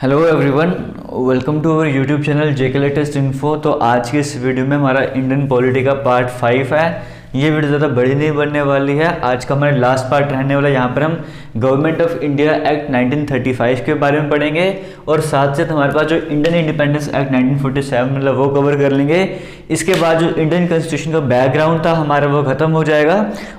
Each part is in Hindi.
Hello everyone, welcome to our YouTube channel JK latest info. तो आज की इस वीडियो में हमारा इंडियन पॉलिटी का पार्ट 5 है। ये वीडियो ज़्यादा बड़ी नहीं बनने वाली है। आज का हमारा लास्ट पार्ट रहने वाला है। यहाँ पर हम गवर्नमेंट ऑफ इंडिया एक्ट 1935 के बारे में पढ़ेंगे और साथ साथ हमारे पास जो इंडियन इंडिपेंडेंस एक्ट 1947 मतलब वो कवर कर लेंगे। इसके बाद जो इंडियन कॉन्स्टिट्यूशन का बैकग्राउंड था हमारा वो खत्म हो जाएगा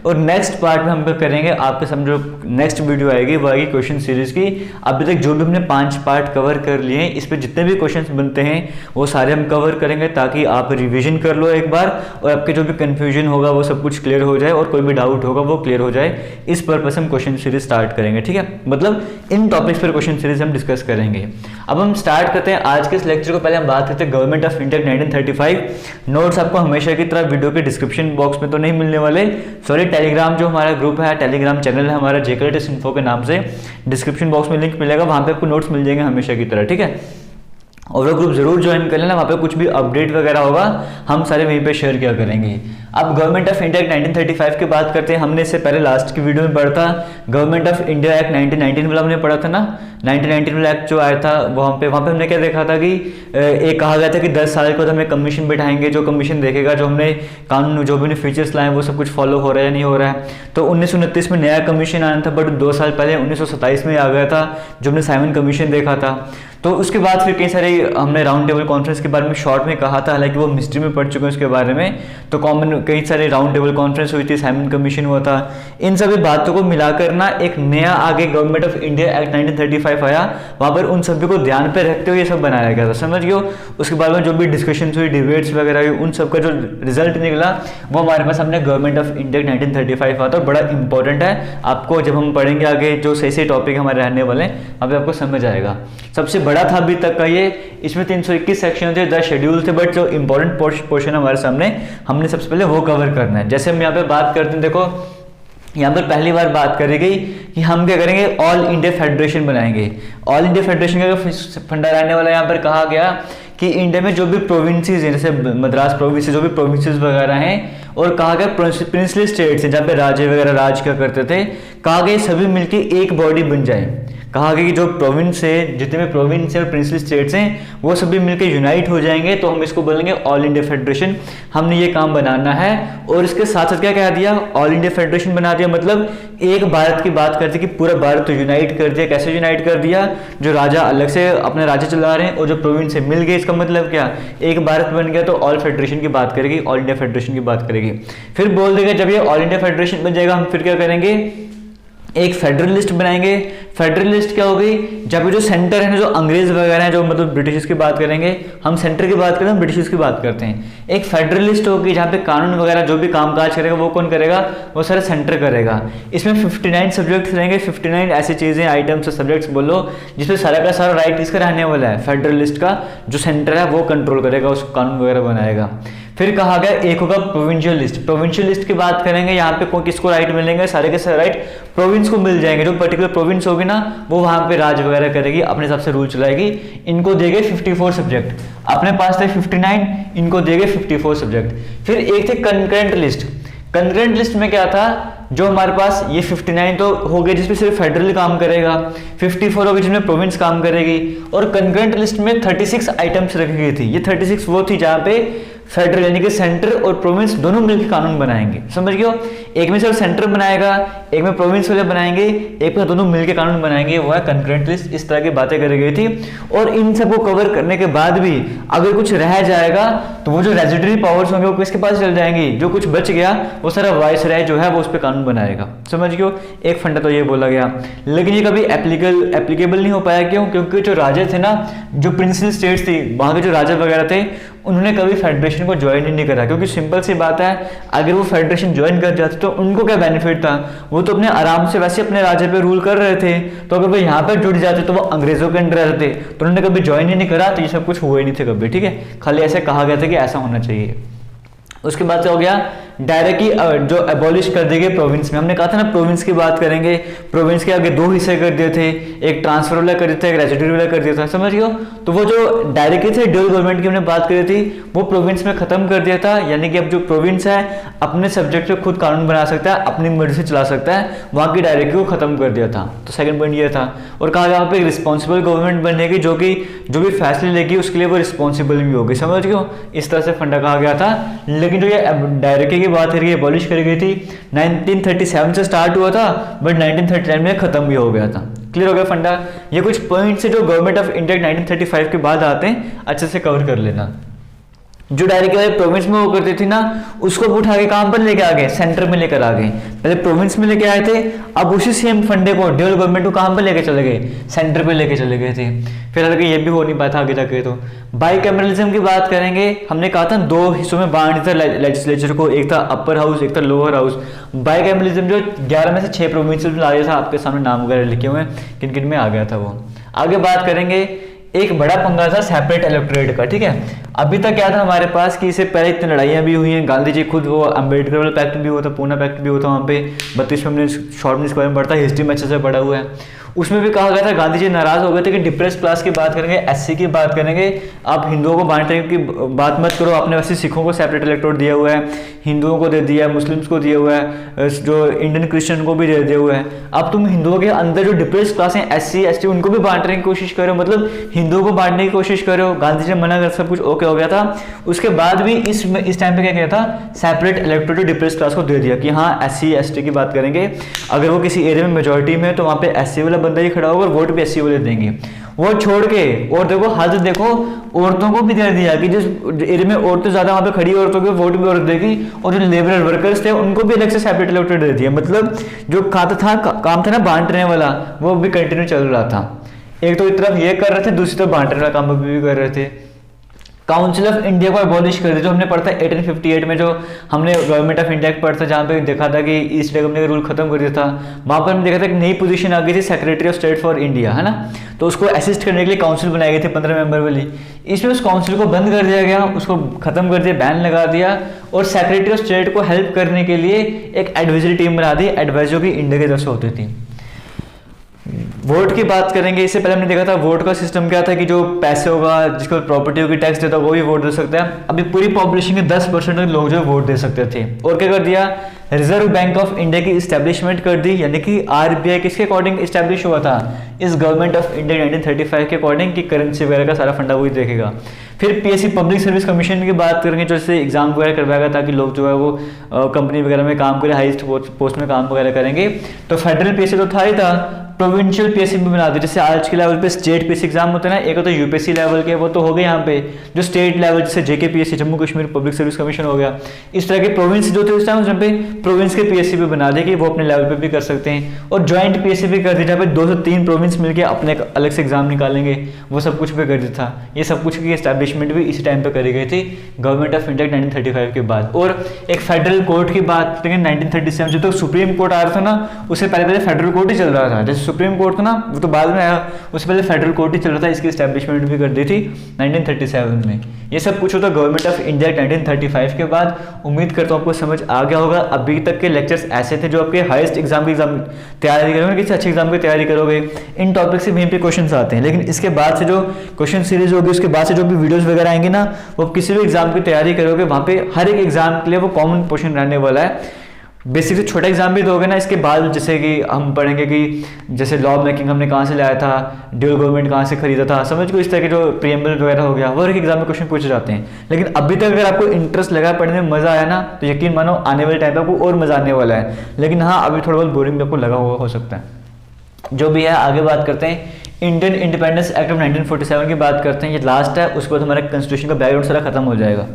और नेक्स्ट पार्ट में हम करेंगे आपके समझो नेक्स्ट वीडियो आएगी वो आएगी क्वेश्चन सीरीज की। अभी तक जो भी हमने 5 पार्ट कवर कर लिए हैं इस पर जितने भी क्वेश्चन बनते हैं वो सारे हम कवर करेंगे ताकि आप रिविजन कर लो एक बार और आपके जो भी कंफ्यूजन होगा वो सब कुछ क्लियर हो जाए और कोई भी डाउट होगा वो क्लियर हो जाए। इस पर्पस हम क्वेश्चन सीरीज स्टार्ट करेंगे, ठीक है। मतलब इन टॉपिक्स पर क्वेश्चन सीरीज हम डिस्कस करेंगे। अब हम स्टार्ट करते हैं आज के इस लेक्चर को। पहले हम बात करते हैं गवर्नमेंट ऑफ इंडिया 1935। नोट्स आपको हमेशा की तरह वीडियो के डिस्क्रिप्शन बॉक्स में तो नहीं मिलने वाले, सॉरी टेलीग्राम जो हमारा ग्रुप है, टेलीग्राम चैनल है हमारा जेके लेटेस्ट इन्फो के नाम से, डिस्क्रिप्शन बॉक्स में लिंक मिलेगा, वहां पे आपको नोट्स मिल जाएंगे हमेशा की तरह, ठीक है। और वो ग्रुप जरूर ज्वाइन कर लेना, वहाँ पे कुछ भी अपडेट वगैरह होगा हम सारे वहीं पे शेयर किया करेंगे। अब गवर्नमेंट ऑफ इंडिया एक्ट 1935 की बात करते हैं। हमने इससे पहले लास्ट की वीडियो में पढ़ा था गवर्नमेंट ऑफ इंडिया एक्ट 1919 वाला हमने पढ़ा था ना। 1919 वाला एक्ट जो आया था वहाँ पे हमने क्या देखा था कि एक कहा गया था कि 10 साल के बाद हमें कमीशन बिठाएंगे, जो कमीशन देखेगा जो हमने कानून जो भी फीचर्स लाए वो सब कुछ फॉलो हो रहा है या नहीं हो रहा है। तो 1929 में नया कमीशन आया था, बट 2 साल पहले 1927 में आ गया था जो हमने साइमन कमीशन देखा था। तो उसके बाद फिर कई सारे हमने राउंड टेबल कॉन्फ्रेंस के बारे में शॉर्ट में कहा था, हालांकि वो मिस्ट्री में पढ़ चुके हैं उसके बारे में। तो कॉमन कई सारे राउंड टेबल कॉन्फ्रेंस हुई थी, साइमन कमीशन हुआ था। इन सभी बातों को मिलाकर ना एक नया आगे गवर्नमेंट ऑफ इंडिया एक्ट 1935 आया, वहां पर उन सभी को ध्यान पे रखते हुए ये सब बनाया गया था, समझ गए। उसके बाद में जो भी डिस्कशन हुई, डिबेट्स वगैरह हुई, उन सब का जो रिजल्ट निकला वो हमारे पास हमने गवर्नमेंट ऑफ इंडिया 1935 आता है। बड़ा इंपॉर्टेंट है, आपको जब हम पढ़ेंगे आगे जो सही सही टॉपिक हमारे रहने वाले अभी आपको समझ आएगा। सबसे बड़ा था अभी तक का ये, इसमें 321 सेक्शन थे, 10 शेड्यूल थे, बट जो इंपॉर्टेंट पोर्शन हमारे सामने हमने सबसे पहले वो कवर करना है। जैसे हम यहाँ पे बात करते हैं, देखो यहाँ पर पहली बार बात करी गई कि हम क्या करेंगे, ऑल इंडिया फेडरेशन बनाएंगे। ऑल इंडिया फेडरेशन का फंडा रहने वाला, यहाँ पर कहा गया कि इंडिया में जो भी प्रोविंसेस हैं, जैसे मद्रास प्रोविंस, जो भी प्रोविंसेस वगैरह हैं, और कहा गया प्रिंसली स्टेट्स हैं जहाँ पे राजे वगैरह राज क्या करते थे, कहा गया सभी मिलके एक बॉडी बन जाए। कहा गया कि जो प्रोविंस है, जितने भी प्रोविंस और प्रिंसली स्टेट्स हैं वो सभी मिलकर यूनाइट हो जाएंगे, तो हम इसको बोलेंगे ऑल इंडिया फेडरेशन। हमने ये काम बनाना है। और इसके साथ साथ क्या कह दिया, ऑल इंडिया फेडरेशन बना दिया, मतलब एक भारत की बात करते कि पूरा भारत तो यूनाइट कर दिया। कैसे यूनाइट कर दिया, जो राजा अलग से अपने राज्य चला रहे हैं और जो प्रोविंस से मिल गए, इसका मतलब क्या, एक भारत बन गया तो ऑल फेडरेशन की बात करेगी, ऑल इंडिया फेडरेशन की बात करेगी। फिर बोल देगा जब ये ऑल इंडिया फेडरेशन बन जाएगा हम फिर क्या करेंगे, एक फेडरलिस्ट बनाएंगे। फेडरलिस्ट क्या होगी, जब जो सेंटर है ना, जो अंग्रेज वगैरह हैं, जो मतलब ब्रिटिश की बात करेंगे हम, सेंटर की बात करें हम ब्रिटिश की बात करते हैं। एक फेडरलिस्ट होगी जहाँ पे कानून वगैरह जो भी कामकाज करेगा वो कौन करेगा, वो सारा सेंटर करेगा। इसमें 59 सब्जेक्ट्स रहेंगे, 59 ऐसी चीजें, आइटम्स, सब्जेक्ट्स बोलो जिसमें सारा का सारा राइट किसका रहने वाला है, फेडरलिस्ट का। जो सेंटर है वो कंट्रोल करेगा, उस कानून वगैरह बनाएगा। फिर कहा गया एक होगा प्रोविंशियल लिस्ट। प्रोविंशियल लिस्ट की बात करेंगे, यहाँ पे किसको राइट मिलेंगे, सारे के सारे राइट प्रोविंस को मिल जाएंगे। जो पर्टिकुलर प्रोविंस होगी ना वो वहां पे राज वगैरह करेगी, अपने हिसाब से रूल चलाएगी। इनको देंगे 54 सब्जेक्ट, अपने पास थे 59, इनको देंगे 54 सब्जेक्ट। फिर एक थे कंकरेंट लिस्ट। कंकरेंट लिस्ट में क्या था, जो हमारे पास ये 59 तो हो गए जिसमें सिर्फ फेडरल काम करेगा, 54 हो गई जिसमें प्रोविंस काम करेगी, और कंकरेंट लिस्ट में 36 आइटम्स रखी गई थी। ये 36 वो थी जहाँ पे फेडरल यानी कि सेंटर और प्रोविंस दोनों मिलकर कानून बनाएंगे, समझ गए हो। एक में सिर्फ सेंटर बनाएगा, एक में प्रोविंस वाले बनाएंगे, एक में दोनों मिलकर कानून बनाएंगे, वो है कंकरेंट लिस्ट। इस तरह की बातें करी गई थी। और इन सबको कवर करने के बाद भी अगर कुछ रह जाएगा तो वो जो रेजिडरी पावर्स होंगे वो किसके पास चल जाएंगी, जो कुछ बच गया वो सारा वाइसराय जो है वो उस पर कानून बनाएगा, समझ गए हो। एक फंडा तो ये बोला गया, लेकिन ये कभी एप्लीकेबल नहीं हो पाया। क्यों, क्योंकि जो राजा थे ना, जो प्रिंसली स्टेट्स थी वहां के जो राजा वगैरह थे, उन्होंने कभी फेडरेशन को ज्वाइन ही नहीं करा। क्योंकि सिंपल सी बात है, अगर वो फेडरेशन ज्वाइन कर जाते तो उनको क्या बेनिफिट था, वो तो अपने आराम से वैसे अपने राज्य पे रूल कर रहे थे। तो अगर वो यहाँ पर जुड़ जाते तो वो अंग्रेजों के अंडर रहते, तो उन्होंने कभी ज्वाइन ही नहीं करा, तो ये सब कुछ हुआ ही नहीं थे कभी, ठीक है। खाली ऐसे कहा गया था कि ऐसा होना चाहिए। उसके बाद क्या हो गया, डायरेक्टली जो एबॉलिश कर दी गई प्रोविंस में। हमने कहा था ना प्रोविंस की बात करेंगे, प्रोविंस के आगे दो हिस्से कर दिए थे, एक ट्रांसफर वाला कर दिया था, एक रेजिड्यू वाला कर दिया था, समझ गए हो। तो वो जो डायरेक्टली थे ड्यूअल गवर्नमेंट की हमने बात करी थी, वो प्रोविंस में खत्म कर दिया था। यानी कि अब जो प्रोविंस है अपने सब्जेक्ट पे खुद कानून बना सकता है, अपनी मर्जी से चला सकता है, वहां की डायरेक्टली को खत्म कर दिया था। तो सेकंड पॉइंट ये था। और कहा यहाँ पे रिस्पॉन्सिबल गवर्नमेंट बनेगी जो भी फैसले लेगी उसके लिए वो रिस्पॉन्सिबल भी होगी, समझ गए हो। इस तरह से फंडा कहा गया था। लेकिन जो ये डायरेक्टली की बात है एबॉलिश करी गई थी 1937 से स्टार्ट हुआ था, बट 1939 में खत्म भी हो गया था। क्लियर हो गया फंडा। ये कुछ पॉइंट्स है जो गवर्नमेंट ऑफ इंडिया 1935 के बाद आते हैं, अच्छे से कवर कर लेना। जो डायरेक्ट वाले प्रोविंस में वो करती थी ना, उसको उठा के कहां पर लेके आ गए, सेंटर में लेकर आ गए। पहले प्रोविंस में लेके आए थे, अब उसी सेम फंडे को ड्यूअल गवर्नमेंट को कहां पर लेके चले गए, सेंटर पे लेके चले गए थे। फिर हालांकि ये भी हो नहीं पाता आगे जाके। तो बाइकैमरलिज्म की बात करेंगे, हमने कहा था दो हिस्सों में बांट दिया था लेजिस्लेचर को, एक था अपर हाउस, एक था लोअर हाउस। बाइकैमरलिज्म जो 11 में से 6 प्रोविंस में आ गया था, आपके सामने नाम वगैरह लिखे हुए हैं किन किन में आ गया था वो। आगे बात करेंगे, एक बड़ा पंगा था सेपरेट इलेक्टोरेट का, ठीक है। अभी तक क्या था हमारे पास कि इससे पहले इतनी लड़ाइयाँ भी हुई हैं, गांधी जी खुद वो अम्बेडकर वाला पैक्ट भी हुआ था, पूना पैक्ट भी हुआ था, वहाँ पे 32 में शॉर्ट में इसके बारे में पढ़ता है, हिस्ट्री में अच्छे से पढ़ा हुआ है। उसमें भी कहा गया था, गांधी जी नाराज हो गए थे कि डिप्रेस क्लास की बात करेंगे, एससी की बात करेंगे, आप हिंदुओं को बांटने की बात मत करो। आपने वैसे सिखों को सेपरेट इलेक्टोरेट दिया हुआ है, हिंदुओं को दे दिया है, मुस्लिम्स को दिया हुआ है, जो इंडियन क्रिश्चियन को भी दे दिया हुआ है। अब तुम हिंदुओं के अंदर जो डिप्रेस क्लास है एससी एसटी, उनको भी बांटने की कोशिश करो, मतलब हिंदुओं को बांटने की कोशिश करो। गांधी जी मना कर सब कुछ ओके हो गया था। उसके बाद भी इस टाइम पे क्या किया था, सेपरेट इलेक्टोरेट डिप्रेस क्लास को दे दिया कि हाँ एससी एसटी की बात करेंगे, अगर वो किसी एरिया में मेजोरिटी में है तो वहाँ पे एससी वाला बंदा ही खड़ा होगा, वोट भी एससी वाले देंगे। वो छोड़ के और देखो हद देखो, औरतों को भी दे दिया कि जिस एरिया में औरतें ज्यादा वहां पे खड़ी औरतों के वोट भी औरत देगी, और जो लेबर वर्कर्स थे उनको भी अलग से सेपरेट इलेक्टोरेट दे दिया। मतलब जो काम था ना बांटने वाला, वो भी कंटिन्यू चल रहा था। एक तो एक तरफ ये कर रहे थे, दूसरी तरफ बांटने वाला काम भी कर रहे थे। काउंसिल ऑफ इंडिया को एबॉलिश कर दिया, जो हमने पढ़ा था 1858 में, जो हमने गवर्नमेंट ऑफ इंडिया पढ़ा था, जहाँ पे देखा था कि ईस्ट इंडिया कंपनी का रूल खत्म कर दिया था। वहाँ पर हमने देखा था कि नई पोजीशन आ गई थी secretary of state for India, है ना। तो उसको असिस्ट करने के लिए काउंसिल बनाई गई थी 15 मेंबर वाली। इसमें उस काउंसिल को बंद कर दिया गया, उसको खत्म कर दिया, बैन लगा दिया, और सेक्रेटरी ऑफ स्टेट को हेल्प करने के लिए एक एडवाइजरी टीम बना दी, एडवाइजर की इंडिया की तरफ से होती थी। वोट की बात करेंगे, इससे पहले हमने देखा था वोट का सिस्टम क्या था कि जो पैसे होगा, जिसको प्रॉपर्टी होगी टैक्स देता है, वो भी वोट दे सकता है। अभी पूरी पॉपुलेशन के 10% लोग जो वोट दे सकते थे। और क्या कर दिया, रिजर्व बैंक ऑफ इंडिया की इस्टेब्लिशमेंट कर दी, यानी कि आरबीआई किसके अकॉर्डिंग इस्टेब्लिश हुआ था, इस गवर्नमेंट ऑफ इंडिया 1935 के अकॉर्डिंग, कि करेंसी वगैरह का सारा फंडा वही देखेगा। फिर पीएससी पब्लिक सर्विस कमीशन की बात करेंगे, जो इससे एग्जाम वगैरह करवाएगा ताकि लोग जो है वो कंपनी वगैरह में काम करें, हाईएस्ट पोस्ट में काम वगैरह करेंगे। तो फेडरल पीएससी तो था ही था, प्रोविंशियल पीएससी भी बना दी। जैसे आज के लेवल पे स्टेट पीएससी एग्जाम होते हैं ना, एक तो यूपीएससी लेवल के, वो तो हो गए यहाँ पे। जो स्टेट लेवल जैसे JK PSC, Jammu Kashmir public service commission हो गया, इस तरह के प्रोविंस जो थे उस टाइम, जहाँ पे प्रोविंस के पीएससी भी बना दे कि वो अपने लेवल पे भी कर सकते हैं। और ज्वाइंट पीएससी भी कर दी, जहाँ पे 2 से 3 प्रोविंस मिलकर अपने अलग से एग्जाम निकालेंगे, वो सब कुछ भी कर दिया था। ये सब कुछ की एस्टैब्लिशमेंट भी इसी टाइम पे करी गई थी गवर्नमेंट ऑफ इंडिया 1935 के बाद। और एक फेडरल कोर्ट की बात करेंगे 1937, जब तक सुप्रीम कोर्ट आ रहा था ना, उससे पहले फेडरल कोर्ट ही चल रहा था। जैसे सुप्रीम कोर्ट था ना, वो तो बाद में आया, उससे पहले फेडरल कोर्ट ही चल रहा था, इसकी एस्टैब्लिशमेंट भी कर दी थी 1937 में। ये सब कुछ होता गवर्नमेंट ऑफ इंडिया 1935 के बाद। उम्मीद करता हूँ आपको समझ आ गया होगा। अभी तक के लेक्चर्स ऐसे थे जो आपके हाईएस्ट एग्जाम की तैयारी करोगे, किसी अच्छे एग्जाम की तैयारी करोगे, इन टॉपिक से वहीं पे क्वेश्चन आते हैं। लेकिन इसके बाद से जो क्वेश्चन सीरीज होगी, उसके बाद से जो भी वीडियोस वगैरह आएंगे ना, वो किसी भी एग्जाम की तैयारी करोगे, वहाँ पे हर एक एग्जाम के लिए वो कॉमन क्वेश्चन रहने वाला है। बेसिक से छोटा एग्जाम भी दोगे ना, इसके बाद जैसे कि हम पढ़ेंगे कि जैसे लॉ मेकिंग हमने कहाँ से लाया था, ड्यूअल गवर्नमेंट कहाँ से खरीदा था, समझ को इस तरह के जो प्रीएम्बल वगैरह हो गया, वो हर एक एग्जाम में क्वेश्चन पूछे जाते हैं। लेकिन अभी तक अगर आपको इंटरेस्ट लगा, पढ़ने में मजा आया ना, तो यकीन मानो आने वाले टाइम पर आपको और मजा आने वाला है। लेकिन हाँ, अभी थोड़ा बहुत बोरिंग भी आपको लगा हुआ हो सकता है। जो भी है, आगे बात करते हैं। इंडियन इंडिपेंडेंस एक्ट ऑफ 1947 की बात करते हैं, ये लास्ट है, उसके बाद हमारे कॉन्स्टिट्यूशन का बैकग्राउंड सारा खत्म हो जाएगा।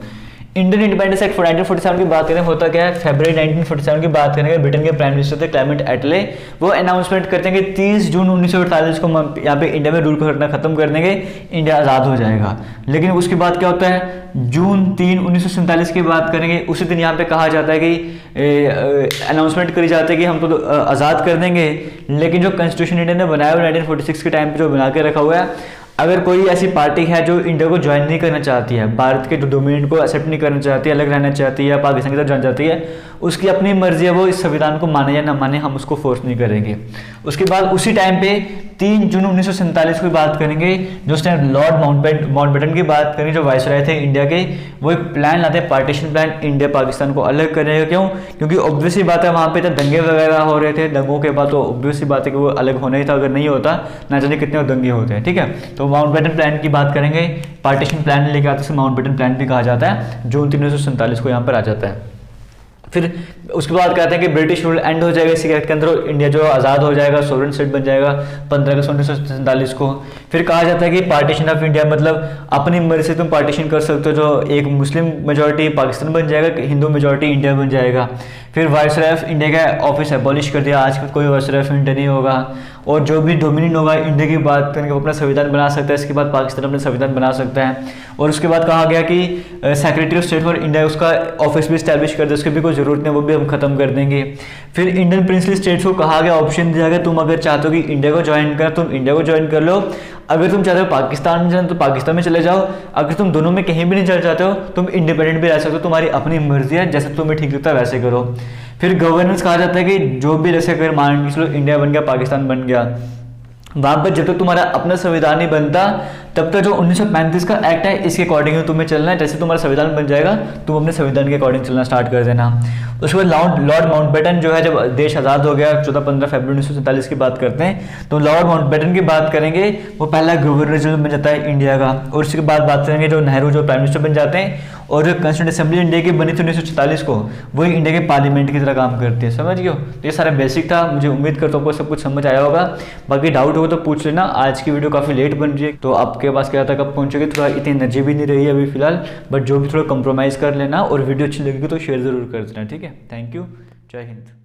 इंडियन इंडिपेंडेंस एक्ट 1947 की बात करें, होता क्या है, फरवरी 1947 की बात करेंगे, ब्रिटेन के प्राइम मिनिस्टर थे क्लेमेंट एटले, वो अनाउंसमेंट करते हैं कि 30 जून 1948 को यहाँ पे इंडिया में रूल करना खत्म कर देंगे, इंडिया आज़ाद हो जाएगा। लेकिन उसके बाद क्या होता है, जून 3, 1947 की बात करेंगे, उसी दिन यहाँ पे कहा जाता है कि अनाउंसमेंट करी जाती है कि हम तो आज़ाद कर देंगे, लेकिन जो कॉन्स्टिट्यूशन इंडिया ने बनाया हुआ 1946 के टाइम पे जो बना के रखा हुआ है, अगर कोई ऐसी पार्टी है जो इंडिया को ज्वाइन नहीं करना चाहती है, भारत के जो डोमिनेट को एक्सेप्ट नहीं करना चाहती है, अलग रहना चाहती है या पाकिस्तान की तरफ जाना चाहती है, उसकी अपनी मर्जी है, वो इस संविधान को माने या ना माने, हम उसको फोर्स नहीं करेंगे। उसके बाद उसी टाइम पे 3 जून 1947 की बात करेंगे, जो उसने लॉर्ड माउंटबेटन की बात करेंगे, जो वायसराय थे इंडिया के, वो एक प्लान लाते हैं, पार्टीशन प्लान, इंडिया पाकिस्तान को अलग करने का। क्यों? क्योंकि ऑब्वियसली बात है वहाँ पे तो दंगे वगैरह हो रहे थे, दंगों के बाद तो ऑब्वियसली बात है कि वो अलग होना ही था, अगर नहीं होता ना जाने कितने दंगे होते हैं। ठीक है, तो माउंटबेटन प्लान की बात करेंगे, पार्टीशन प्लान लेके आते हैं, माउंटबेटन प्लान भी कहा जाता है, जून 3 1947 को यहाँ पर आ जाता है। फिर उसके बाद कहते हैं कि ब्रिटिश रूल एंड हो जाएगा, इसी के अंदर इंडिया जो आज़ाद हो जाएगा, सोवरेन स्टेट बन जाएगा 15 अगस्त 1947 को। फिर कहा जाता है कि पार्टीशन ऑफ इंडिया, मतलब अपनी मर्जी से तुम पार्टीशन कर सकते हो, जो एक मुस्लिम मेजॉरिटी पाकिस्तान बन जाएगा, हिंदू मेजॉरिटी इंडिया बन जाएगा। फिर वायसराय ऑफ इंडिया का ऑफिस एबॉलिश कर दिया, आज कोई वायसराय ऑफ इंडिया नहीं होगा, और जो भी डोमिनियन होगा इंडिया की बात करेंगे वो अपना संविधान बना सकता है, इसके बाद पाकिस्तान अपना संविधान बना सकता है। और उसके बाद कहा गया कि secretary of state for India, उसका ऑफिस भी इस्टेब्लिश कर दे, उसकी भी कोई जरूरत नहीं, वो भी हम खत्म कर देंगे। फिर इंडियन प्रिंसली स्टेट्स को कहा गया, ऑप्शन दिया गया, तुम अगर चाहते हो कि इंडिया को ज्वाइन कर, तुम इंडिया को ज्वाइन कर लो, अगर तुम चाहते हो पाकिस्तान में जाना तो पाकिस्तान में चले जाओ, अगर तुम दोनों में कहीं भी नहीं चल चाहते हो, तुम इंडिपेंडेंट भी रह सकते हो, तुम्हारी अपनी मर्जी है, जैसे तुम्हें ठीक लगता है वैसे करो। फिर गवर्नेंस कहा जाता है कि जो भी जैसे अगर मान के चलो इंडिया बन गया, पाकिस्तान बन गया, वहां पर जब तक तुम्हारा अपना संविधान नहीं बनता तब तक जो 1935 का एक्ट है इसके अकॉर्डिंग तुम्हें चलना है, जैसे तुम्हारा संविधान बन जाएगा तुम अपने संविधान के अकॉर्डिंग चलना स्टार्ट कर देना। उसके बाद लॉर्ड माउंटबेटन जो है, जब देश आज़ाद हो गया 14-15 फरवरी 1947 की बात करते हैं, तो लॉर्ड माउंटबेटन की बात करेंगे, वो पहला गवर्नर जनरल बन जाता है इंडिया का। और उसके बाद बात करेंगे जो नेहरू जो प्राइम मिनिस्टर बन जाते हैं, और जो कॉन्स्टिट्यूंट असेंबली इंडिया की बनी थी 1946 को, वही इंडिया के पार्लियामेंट की तरह काम करती है। समझ गए हो? तो ये सारा बेसिक था, मुझे उम्मीद करता हूँ आपको सब कुछ समझ आया होगा। बाकी डाउट होगा तो पूछ लेना। आज की वीडियो काफ़ी लेट बन रही है, तो आपके पास क्या था कब पहुँचोगे, थोड़ा इतनी एनर्जी भी नहीं रही है अभी फिलहाल, बट जो भी थोड़ा कंप्रोमाइज़ कर लेना, और वीडियो अच्छी लगेगी तो शेयर ज़रूर कर देना। ठीक है, थैंक यू, जय हिंद।